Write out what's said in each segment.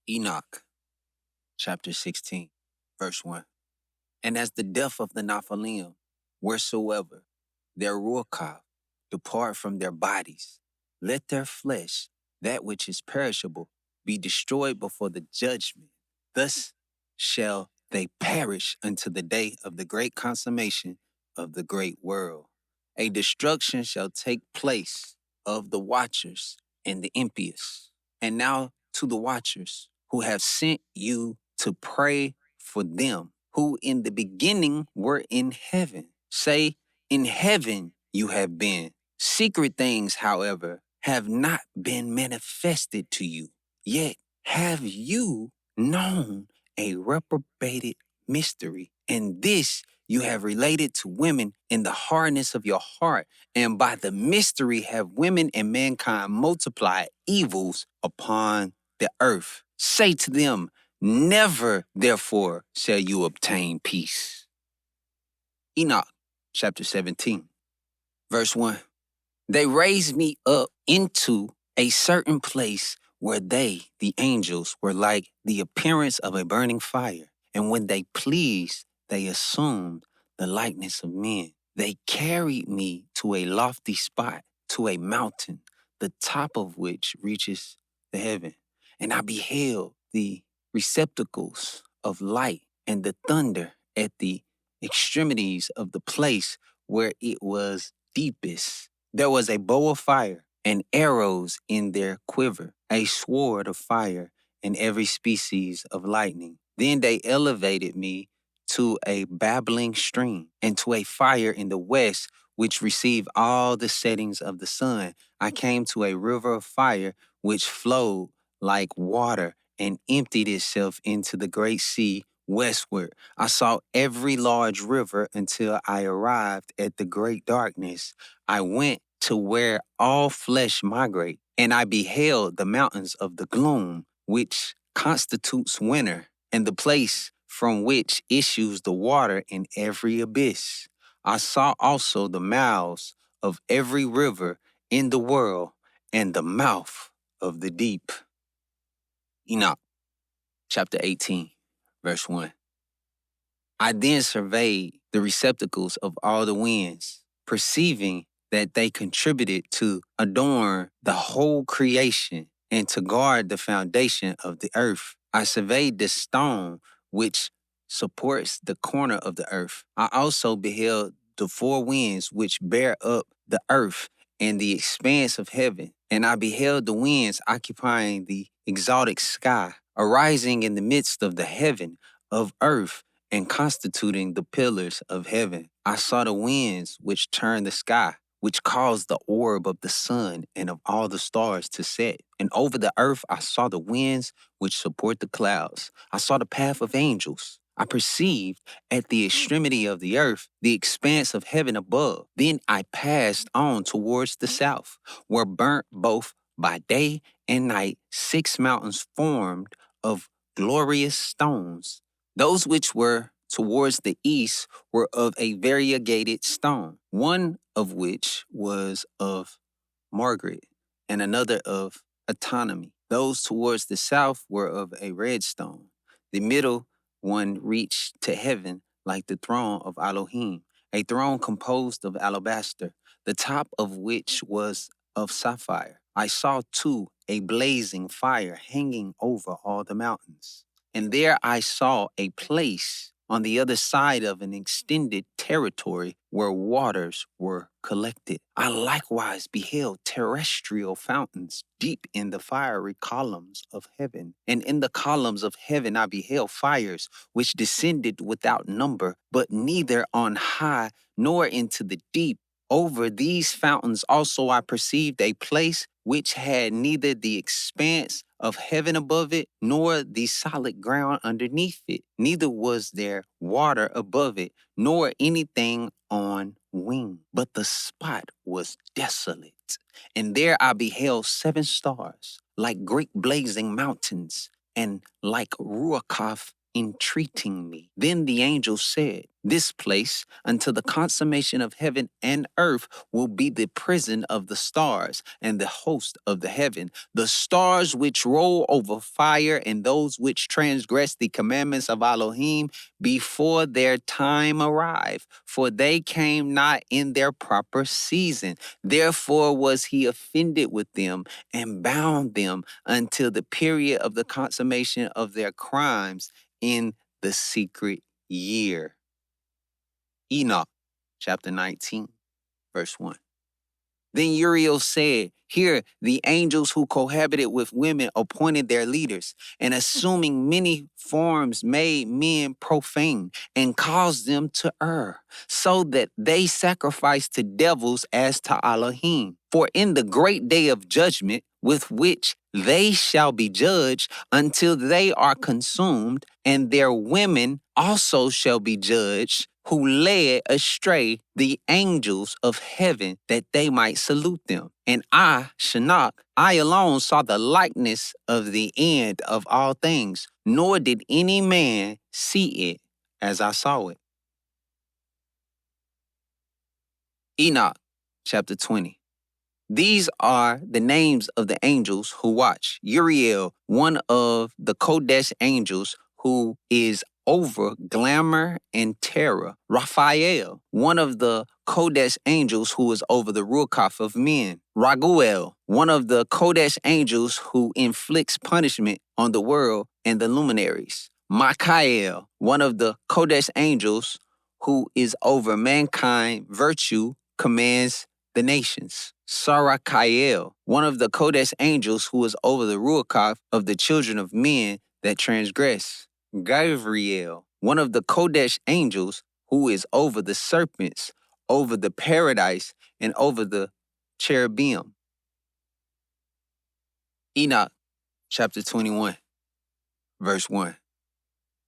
Enoch, chapter 16, verse 1. And as the death of the Nephilim, wheresoever their ruach depart from their bodies, let their flesh, that which is perishable, be destroyed before the judgment. Thus shall they perish unto the day of the great consummation of the great world. A destruction shall take place of the watchers and the impious. And now to the watchers who have sent you to pray for them, who in the beginning were in heaven. Say, in heaven you have been. Secret things, however, have not been manifested to you. Yet have you known a reprobated mystery, and this you have related to women in the hardness of your heart, and by the mystery have women and mankind multiplied evils upon the earth. Say to them, never, therefore, shall you obtain peace. Enoch, chapter 17, verse 1. They raised me up into a certain place where they, the angels, were like the appearance of a burning fire. And when they pleased, they assumed the likeness of men. They carried me to a lofty spot, to a mountain, the top of which reaches the heaven. And I beheld the receptacles of light and the thunder at the extremities of the place where it was deepest. There was a bow of fire and arrows in their quiver, a sword of fire and every species of lightning. Then they elevated me to a babbling stream and to a fire in the west, which received all the settings of the sun. I came to a river of fire which flowed like water and emptied itself into the great sea westward. I saw every large river until I arrived at the great darkness. I went to where all flesh migrate, and I beheld the mountains of the gloom, which constitutes winter, and the place from which issues the water in every abyss. I saw also the mouths of every river in the world, and the mouth of the deep. Enoch, chapter 18, verse 1. I then surveyed the receptacles of all the winds, perceiving that they contributed to adorn the whole creation and to guard the foundation of the earth. I surveyed the stone which supports the corner of the earth. I also beheld the four winds which bear up the earth and the expanse of heaven. And I beheld the winds occupying the exalted sky, arising in the midst of the heaven of earth and constituting the pillars of heaven. I saw the winds which turn the sky, which cause the orb of the sun and of all the stars to set. And over the earth I saw the winds which support the clouds. I saw the path of angels. I perceived at the extremity of the earth the expanse of heaven above. Then I passed on towards the south, where burnt both by day and night 6 mountains formed of glorious stones. Those which were towards the east were of a variegated stone, one of which was of Margaret, and another of autonomy. Those towards the south were of a red stone. The middle one reached to heaven like the throne of Elohim, a throne composed of alabaster, the top of which was of sapphire. I saw too a blazing fire hanging over all the mountains. And there I saw a place on the other side of an extended territory where waters were collected. I likewise beheld terrestrial fountains deep in the fiery columns of heaven. And in the columns of heaven I beheld fires which descended without number, but neither on high nor into the deep. Over these fountains also I perceived a place which had neither the expanse of heaven above it, nor the solid ground underneath it. Neither was there water above it, nor anything on wing. But the spot was desolate. And there I beheld 7 stars, like great blazing mountains, and like ruach entreating me. Then the angel said, this place, until the consummation of heaven and earth, will be the prison of the stars and the host of the heaven. The stars which roll over fire and those which transgress the commandments of Elohim before their time arrive, for they came not in their proper season. Therefore was he offended with them and bound them until the period of the consummation of their crimes in the secret year. Enoch, chapter 19, verse 1. Then Uriel said, here the angels who cohabited with women appointed their leaders, and assuming many forms made men profane, and caused them to err, so that they sacrificed to devils as to Elohim. For in the great day of judgment, with which they shall be judged until they are consumed, and their women also shall be judged, who led astray the angels of heaven that they might salute them. And I, Shinnach, I alone saw the likeness of the end of all things, nor did any man see it as I saw it. Enoch, chapter 20. These are the names of the angels who watch. Uriel, one of the Kodesh angels who is over glamour and terror. Raphael, one of the Kodesh angels who is over the Ruach of men. Raguel, one of the Kodesh angels who inflicts punishment on the world and the luminaries. Michael, one of the Kodesh angels who is over mankind, virtue, commands the nations. Sarakael, one of the Kodesh angels who is over the Ruach of the children of men that transgress. Gabriel, one of the Kodesh angels who is over the serpents, over the paradise, and over the cherubim. Enoch, chapter 21, verse 1.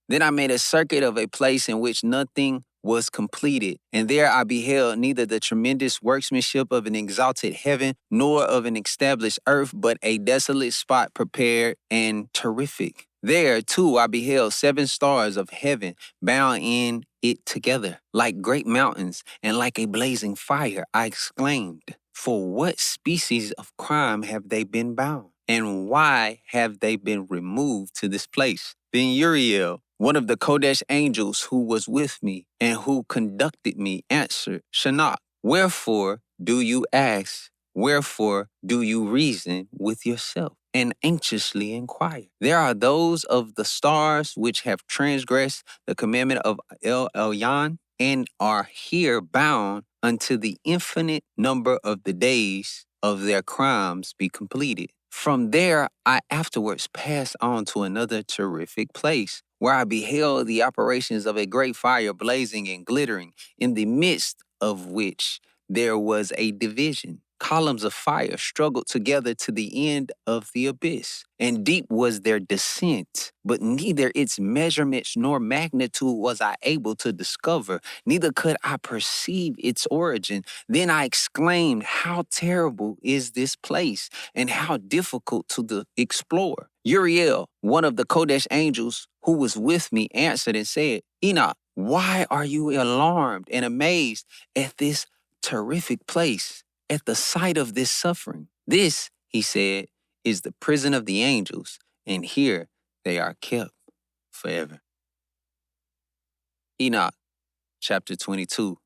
Then I made a circuit of a place in which nothing was completed, and there I beheld neither the tremendous workmanship of an exalted heaven, nor of an established earth, but a desolate spot prepared and terrific. There, too, I beheld 7 stars of heaven bound in it together, like great mountains, and like a blazing fire. I exclaimed, for what species of crime have they been bound? And why have they been removed to this place? Then Uriel, one of the Kodesh angels who was with me and who conducted me, answered, Shinnach, wherefore do you ask? Wherefore do you reason with yourself and anxiously inquire? There are those of the stars which have transgressed the commandment of El Elyon and are here bound until the infinite number of the days of their crimes be completed. From there, I afterwards passed on to another terrific place, where I beheld the operations of a great fire blazing and glittering, in the midst of which there was a division. Columns of fire struggled together to the end of the abyss, and deep was their descent, but neither its measurements nor magnitude was I able to discover, neither could I perceive its origin. Then I exclaimed, how terrible is this place, and how difficult to explore. Uriel, one of the Kodesh angels who was with me, answered and said, Enoch, why are you alarmed and amazed at this terrific place, at the sight of this suffering? This, he said, is the prison of the angels, and here they are kept forever. Enoch, chapter 22.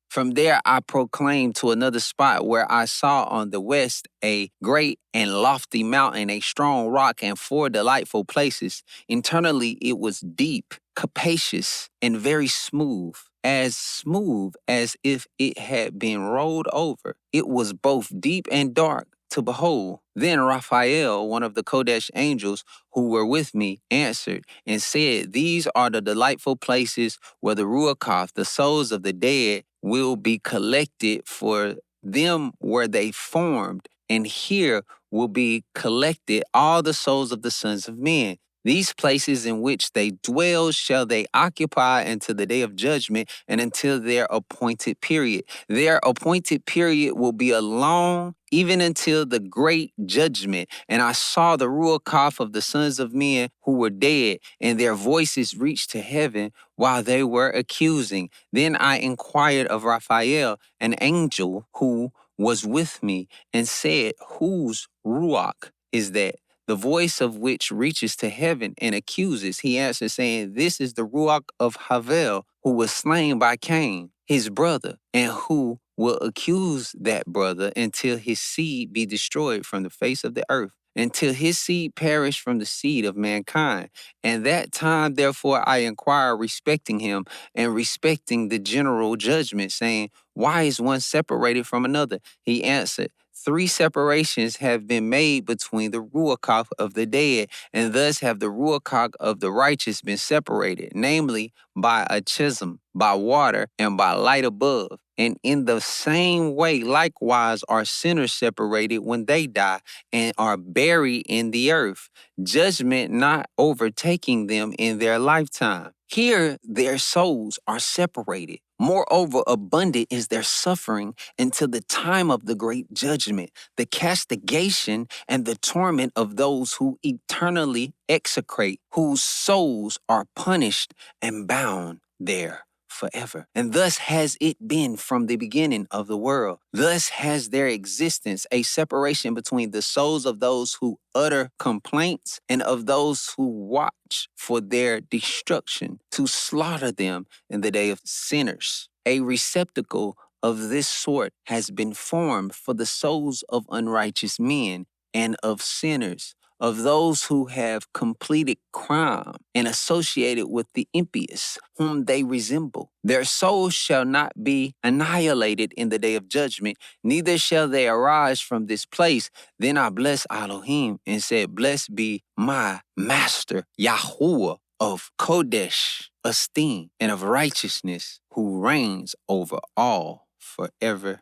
From there I proclaimed to another spot where I saw on the west a great and lofty mountain, a strong rock, and 4 delightful places. Internally it was deep, capacious, and very smooth as if it had been rolled over. It was both deep and dark to behold. Then Raphael, one of the Kodesh angels who were with me, answered and said, these are the delightful places where the Ruach, the souls of the dead, will be collected, for them were they formed, and here will be collected all the souls of the sons of men. These places in which they dwell shall they occupy until the day of judgment and until their appointed period. Their appointed period will be a long, even until the great judgment. And I saw the ruach of the sons of men who were dead, and their voices reached to heaven while they were accusing. Then I inquired of Raphael, an angel who was with me, and said, whose ruach is that? The voice of which reaches to heaven and accuses. He answered, saying, this is the ruach of Havel, who was slain by Cain, his brother, and who will accuse that brother until his seed be destroyed from the face of the earth, until his seed perish from the seed of mankind. And that time, therefore, I inquire respecting him and respecting the general judgment, saying, why is one separated from another? He answered, 3 separations have been made between the ruach of the dead, and thus have the ruach of the righteous been separated, namely by a chism, by water, and by light above. And in the same way, likewise, are sinners separated when they die and are buried in the earth, judgment not overtaking them in their lifetime. Here their souls are separated. Moreover, abundant is their suffering until the time of the great judgment, the castigation and the torment of those who eternally execrate, whose souls are punished and bound there forever. And thus has it been from the beginning of the world. Thus has their existence a separation between the souls of those who utter complaints and of those who watch for their destruction, to slaughter them in the day of sinners. A receptacle of this sort has been formed for the souls of unrighteous men and of sinners, of those who have completed crime and associated with the impious, whom they resemble. Their souls shall not be annihilated in the day of judgment, neither shall they arise from this place. Then I blessed Elohim and said, blessed be my master, YAHUAH of Kodesh, esteem, and of righteousness, who reigns over all forever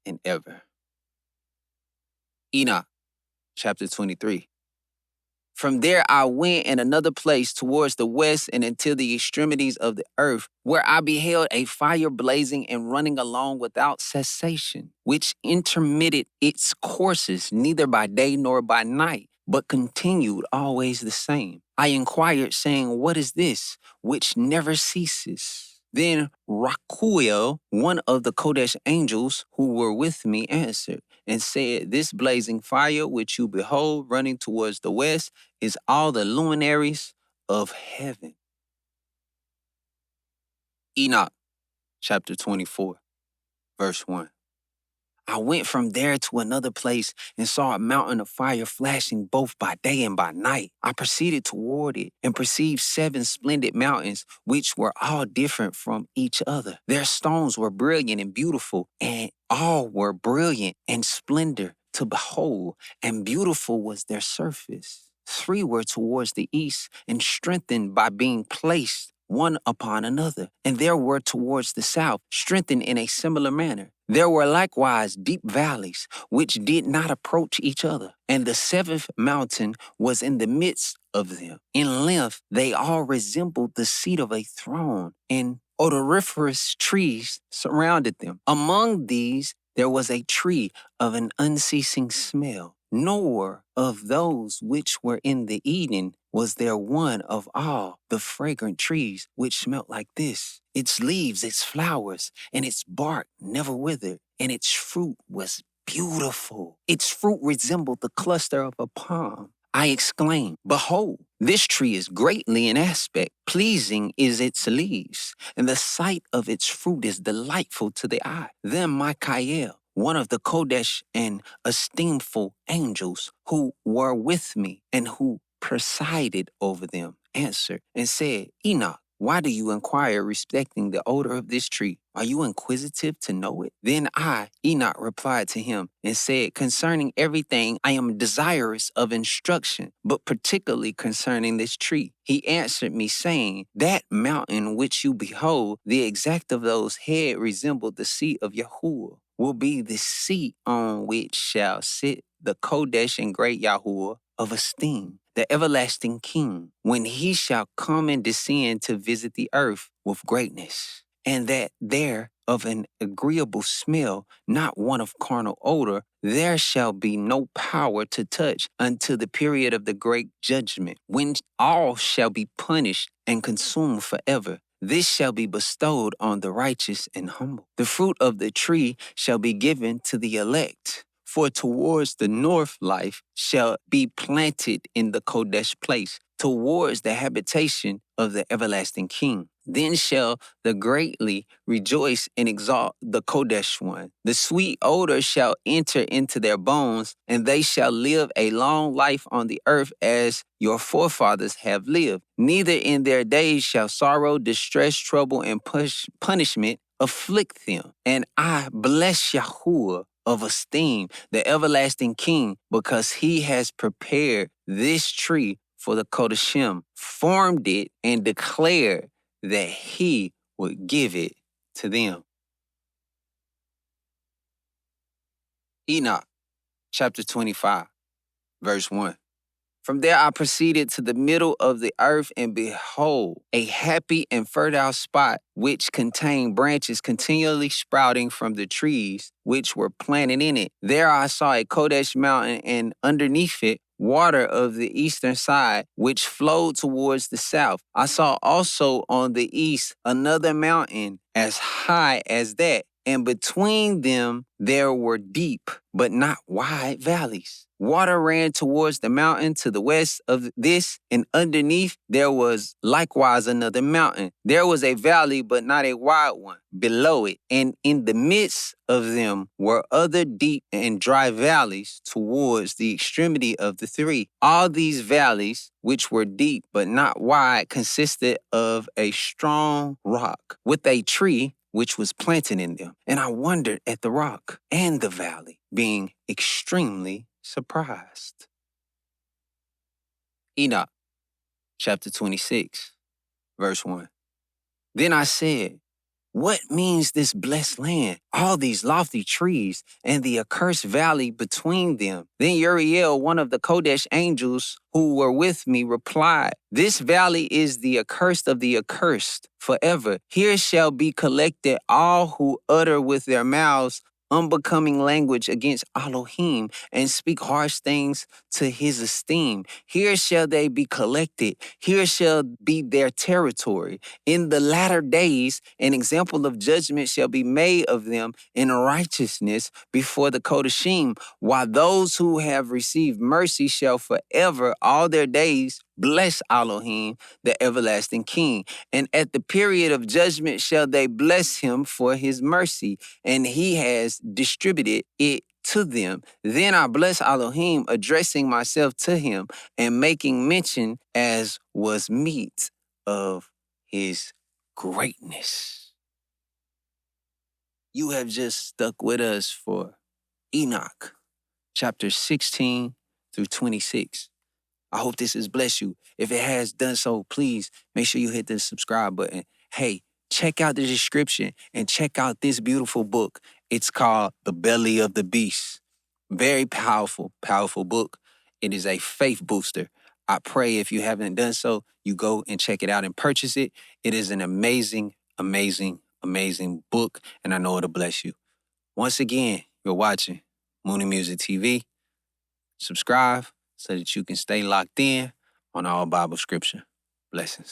and ever. Enoch, chapter 23. From there I went in another place towards the west and until the extremities of the earth, where I beheld a fire blazing and running along without cessation, which intermitted its courses neither by day nor by night, but continued always the same. I inquired, saying, what is this which never ceases? Then Rakuel, one of the Kodesh angels who were with me, answered and said, this blazing fire which you behold running towards the west is all the luminaries of heaven. Enoch, chapter 24, verse 1. I went from there to another place and saw a mountain of fire flashing both by day and by night. I proceeded toward it and perceived 7 splendid mountains, which were all different from each other. Their stones were brilliant and beautiful, and all were brilliant and splendor to behold, and beautiful was their surface. 3 were towards the east and strengthened by being placed one upon another, and there were towards the south, strengthened in a similar manner. There were likewise deep valleys, which did not approach each other, and the 7th mountain was in the midst of them. In length, they all resembled the seat of a throne, and odoriferous trees surrounded them. Among these, there was a tree of an unceasing smell, nor of those which were in the Eden was there one of all the fragrant trees which smelt like this. Its leaves, its flowers, and its bark never withered, and its fruit was beautiful. Its fruit resembled the cluster of a palm. I exclaimed, behold, this tree is greatly in aspect. Pleasing is its leaves, and the sight of its fruit is delightful to the eye. Then Michael, one of the Kodesh and esteemful angels who were with me and who presided over them, answered and said, Enoch, why do you inquire respecting the odor of this tree? Are you inquisitive to know it? Then I, Enoch, replied to him and said, concerning everything, I am desirous of instruction, but particularly concerning this tree. He answered me, saying, that mountain which you behold, the exact of those head resembled the seat of YAHUAH, will be the seat on which shall sit the Kodesh and great YAHUAH of esteem. the everlasting King, when he shall come and descend to visit the earth with greatness, and that there of an agreeable smell, not one of carnal odor, there shall be no power to touch until the period of the great judgment, when all shall be punished and consumed forever. This shall be bestowed on the righteous and humble. The fruit of the tree shall be given to the elect. For towards the north life shall be planted in the Kodesh place, towards the habitation of the everlasting King. Then shall the greatly rejoice and exalt the Kodesh one. The sweet odor shall enter into their bones, and they shall live a long life on the earth as your forefathers have lived. Neither in their days shall sorrow, distress, trouble, and punishment afflict them. And I bless Yahuwah of esteem, the everlasting King, because he has prepared this tree for the Kodeshim, formed it, and declared that he would give it to them. Enoch, chapter 25, verse 1. From there I proceeded to the middle of the earth, and behold, a happy and fertile spot, which contained branches continually sprouting from the trees which were planted in it. There I saw a Kodesh mountain, and underneath it water of the eastern side, which flowed towards the south. I saw also on the east another mountain as high as that, and between them there were deep, but not wide valleys. Water ran towards the mountain to the west of this, and underneath there was likewise another mountain. There was a valley, but not a wide one, below it, and in the midst of them were other deep and dry valleys towards the extremity of the three. All these valleys, which were deep but not wide, consisted of a strong rock, with a tree which was planted in them. And I wondered at the rock and the valley, being extremely surprised. Enoch, chapter 26, verse 1. Then I said, what means this blessed land, all these lofty trees, and the accursed valley between them? Then Uriel, one of the Kodesh angels who were with me, replied, this valley is the accursed of the accursed forever. Here shall be collected all who utter with their mouths unbecoming language against Elohim and speak harsh things to his esteem. Here shall they be collected. Here shall be their territory. In the latter days, an example of judgment shall be made of them in righteousness before the Kodeshim, while those who have received mercy shall forever all their days bless Elohim, the everlasting King. And at the period of judgment shall they bless him for his mercy, and he has distributed it to them. Then I bless Elohim, addressing myself to him and making mention, as was meet, of his greatness. You have just stuck with us for Enoch, chapter 16 through 26. I hope this has blessed you. If it has done so, please make sure you hit the subscribe button. Hey, check out the description and check out this beautiful book. It's called The Belly of the Beast. Very powerful, powerful book. It is a faith booster. I pray if you haven't done so, you go and check it out and purchase it. It is an amazing, amazing, amazing book, and I know it'll bless you. Once again, you're watching Moonie Music TV. Subscribe so that you can stay locked in on all Bible scripture. Blessings.